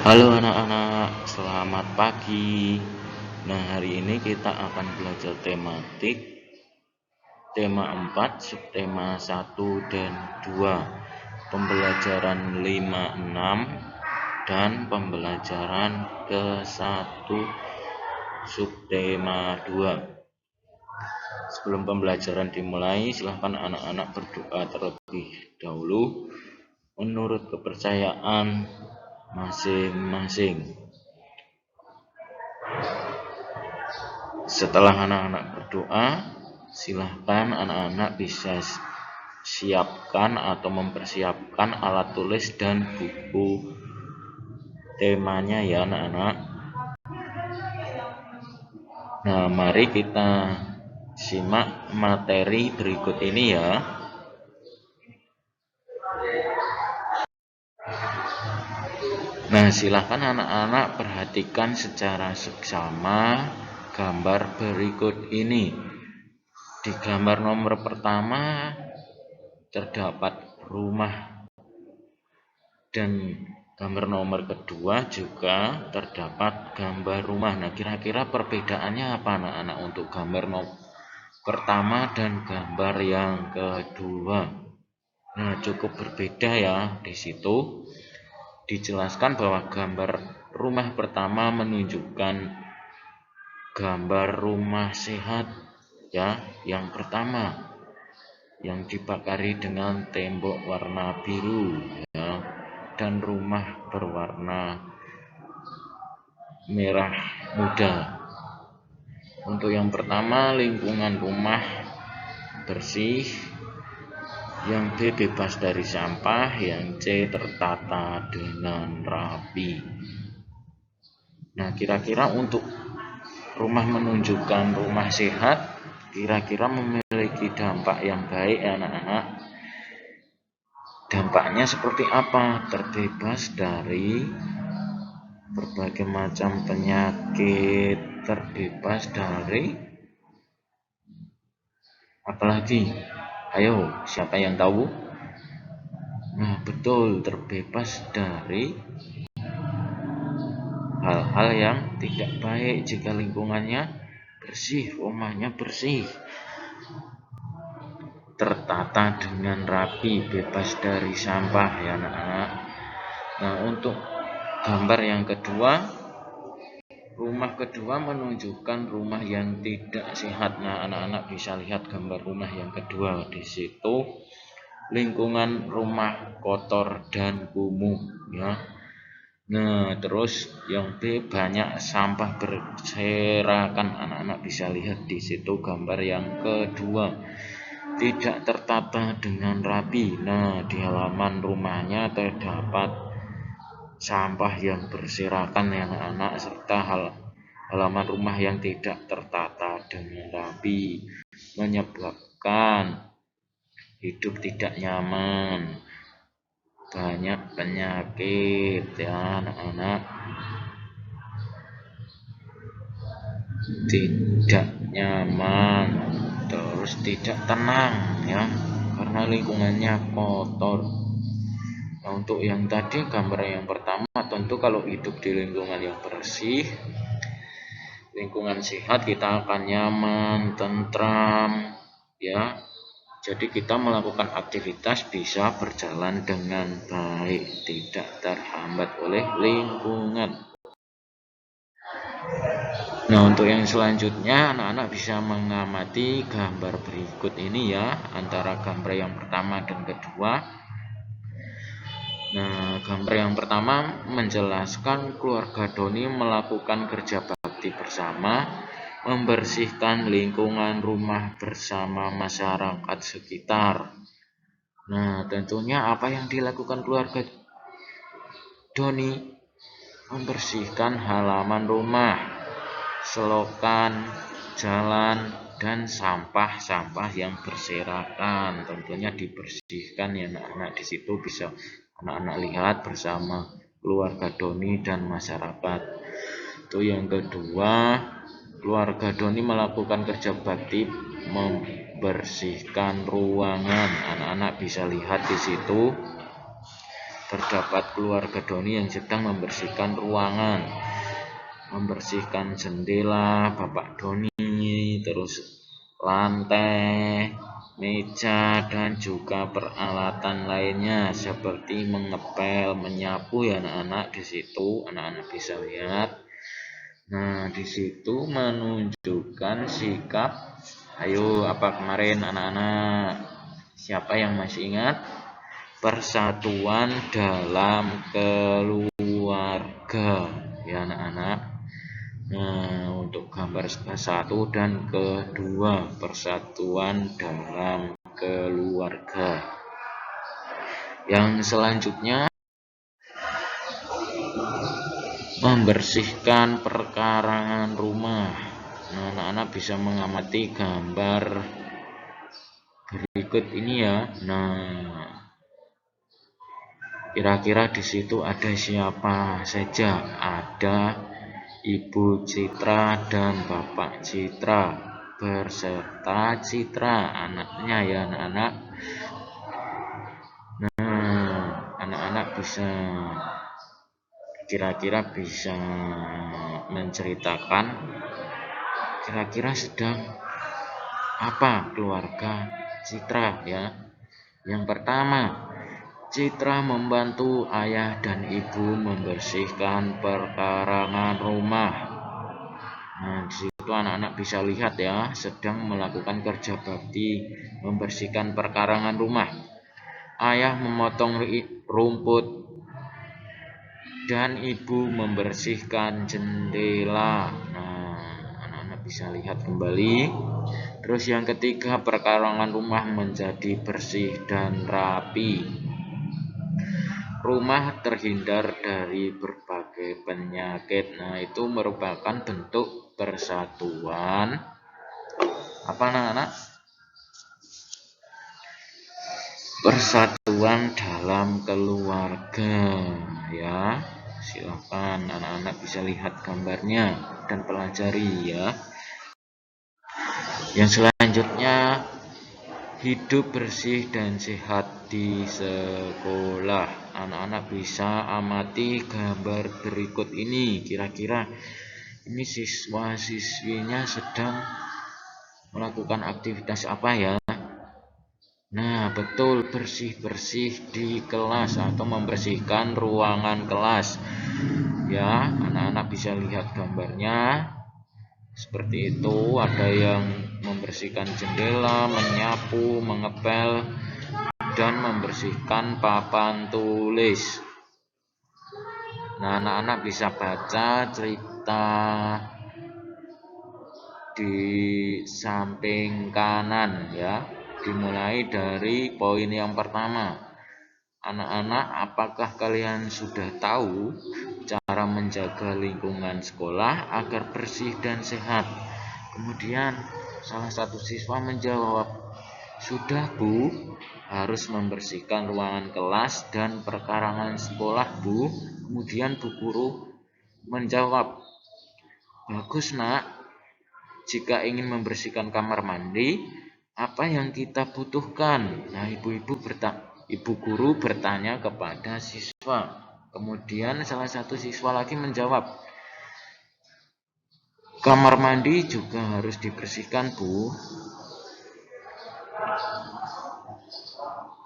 Halo anak-anak, selamat pagi. Nah, hari ini kita akan belajar tematik tema 4, subtema 1 dan 2, pembelajaran 5, 6 dan pembelajaran ke-1 subtema 2. Sebelum pembelajaran dimulai, silahkan anak-anak berdoa terlebih dahulu menurut kepercayaan masing-masing. Setelah anak-anak berdoa, silahkan anak-anak bisa siapkan atau mempersiapkan alat tulis dan buku temanya ya anak-anak. Nah, mari kita simak materi berikut ini ya. Nah, silahkan anak-anak perhatikan secara seksama gambar berikut ini. Di gambar nomor pertama terdapat rumah, dan gambar nomor kedua juga terdapat gambar rumah. Nah, kira-kira perbedaannya apa anak-anak untuk gambar pertama dan gambar yang kedua? Nah, cukup berbeda ya. Di situ dijelaskan bahwa gambar rumah pertama menunjukkan gambar rumah sehat ya, yang pertama yang dibakari dengan tembok warna biru ya, dan rumah berwarna merah muda. Untuk yang pertama, lingkungan rumah bersih, yang B bebas dari sampah, yang C tertata dengan rapi. Nah, kira-kira untuk rumah menunjukkan rumah sehat, kira-kira memiliki dampak yang baik ya anak-anak. Dampaknya seperti apa? Terbebas dari berbagai macam penyakit, terbebas dari apalagi? Ayo, siapa yang tahu? Nah, betul, terbebas dari hal-hal yang tidak baik jika lingkungannya bersih, rumahnya bersih, tertata dengan rapi, bebas dari sampah ya anak-anak. Nah, untuk gambar yang kedua, rumah kedua menunjukkan rumah yang tidak sehat. Nah, anak-anak bisa lihat gambar rumah yang kedua. Di situ lingkungan rumah kotor dan kumuh ya. Nah, terus yang B banyak sampah berserakan. Anak-anak bisa lihat di situ gambar yang kedua. Tidak tertata dengan rapi. Nah, di halaman rumahnya terdapat sampah yang berserakan ya anak-anak, serta halaman rumah yang tidak tertata dengan rapi, menyebabkan hidup tidak nyaman, banyak penyakit ya anak-anak. Tidak nyaman, terus tidak tenang ya, karena lingkungannya kotor. Nah, untuk yang tadi gambar yang pertama, tentu kalau hidup di lingkungan yang bersih, lingkungan sehat, kita akan nyaman, tentram ya. Jadi kita melakukan aktivitas bisa berjalan dengan baik, tidak terhambat oleh lingkungan. Nah, untuk yang selanjutnya anak-anak bisa mengamati gambar berikut ini ya, antara gambar yang pertama dan kedua. Nah, gambar yang pertama menjelaskan keluarga Doni melakukan kerja bakti bersama, membersihkan lingkungan rumah bersama masyarakat sekitar. Nah, tentunya apa yang dilakukan keluarga Doni? Membersihkan halaman rumah, selokan, jalan, dan sampah-sampah yang berserakan. Tentunya dibersihkan ya anak-anak. Di situ bisa anak-anak lihat bersama keluarga Doni dan masyarakat. Itu yang kedua, keluarga Doni melakukan kerja bakti membersihkan ruangan. Anak-anak bisa lihat di situ terdapat keluarga Doni yang sedang membersihkan ruangan, membersihkan jendela Bapak Doni, terus lantai, meja, dan juga peralatan lainnya seperti mengepel, menyapu ya anak-anak. Di situ anak-anak bisa lihat. Nah, di situ menunjukkan sikap. Ayo, apa kemarin anak-anak? Siapa yang masih ingat? Persatuan dalam keluarga ya anak-anak. Nah, untuk gambar satu dan kedua, persatuan dalam keluarga. Yang selanjutnya, membersihkan perkarangan rumah. Nah, anak-anak bisa mengamati gambar berikut ini ya. Nah, kira-kira di situ ada siapa saja? Ada Ibu Citra dan Bapak Citra berserta Citra anaknya ya anak-anak. Nah, anak-anak bisa kira-kira bisa menceritakan kira-kira sedang apa keluarga Citra ya. Yang pertama, Citra membantu ayah dan ibu membersihkan perkarangan rumah. Nah, di situ anak-anak bisa lihat ya, sedang melakukan kerja bakti membersihkan perkarangan rumah. Ayah memotong rumput dan ibu membersihkan jendela. Nah, anak-anak bisa lihat kembali. Terus yang ketiga, perkarangan rumah menjadi bersih dan rapi. Rumah terhindar dari berbagai penyakit. Nah, itu merupakan bentuk persatuan. Apa anak-anak? Persatuan dalam keluarga ya. Silakan anak-anak bisa lihat gambarnya dan pelajari ya. Yang selanjutnya, hidup bersih dan sehat di sekolah. Anak-anak bisa amati gambar berikut ini. Kira-kira ini siswa-siswinya sedang melakukan aktivitas apa ya? Nah, betul, bersih-bersih di kelas atau membersihkan ruangan kelas. Ya, anak-anak bisa lihat gambarnya. Seperti itu, ada yang membersihkan jendela, menyapu, mengepel, dan membersihkan papan tulis. Nah, anak-anak bisa baca cerita di samping kanan ya. Dimulai dari poin yang pertama. Anak-anak, apakah kalian sudah tahu cara menjaga lingkungan sekolah agar bersih dan sehat? Kemudian salah satu siswa menjawab, sudah Bu, harus membersihkan ruangan kelas dan perkarangan sekolah Bu. Kemudian Bu Guru menjawab, bagus Nak, jika ingin membersihkan kamar mandi, apa yang kita butuhkan? Nah, Ibu Guru bertanya kepada siswa. Kemudian salah satu siswa lagi menjawab, kamar mandi juga harus dibersihkan Bu.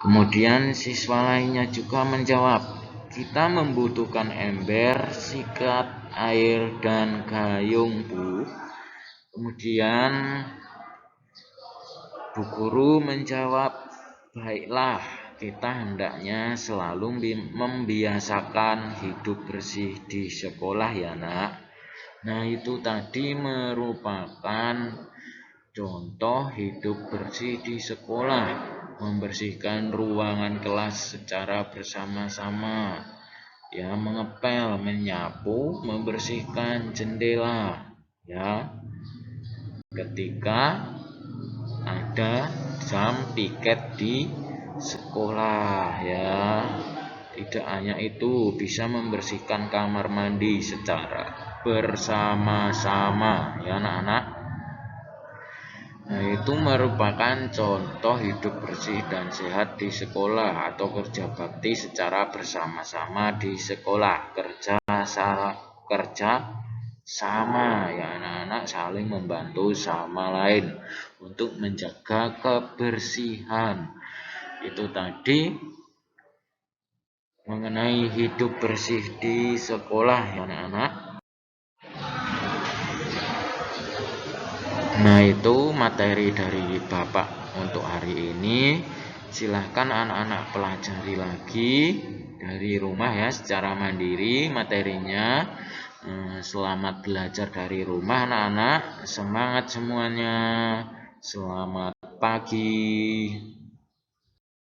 Kemudian siswa lainnya juga menjawab, kita membutuhkan ember, sikat, air, dan gayung Bu. Kemudian Bu Guru menjawab, baiklah, kita hendaknya selalu membiasakan hidup bersih di sekolah ya Nak. Nah, itu tadi merupakan contoh hidup bersih di sekolah, membersihkan ruangan kelas secara bersama-sama, ya, mengepel, menyapu, membersihkan jendela, ya. Ketika ada jam piket di sekolah, ya. Tidak hanya itu, bisa membersihkan kamar mandi secara bersama-sama, ya anak-anak. Nah, itu merupakan contoh hidup bersih dan sehat di sekolah atau kerja bakti secara bersama-sama di sekolah. Kerja sama ya anak-anak, saling membantu sama lain untuk menjaga kebersihan. Itu tadi mengenai hidup bersih di sekolah ya anak-anak. Nah, itu materi dari Bapak untuk hari ini. Silahkan anak-anak pelajari lagi dari rumah ya secara mandiri materinya. Selamat belajar dari rumah anak-anak. Semangat semuanya. Selamat pagi.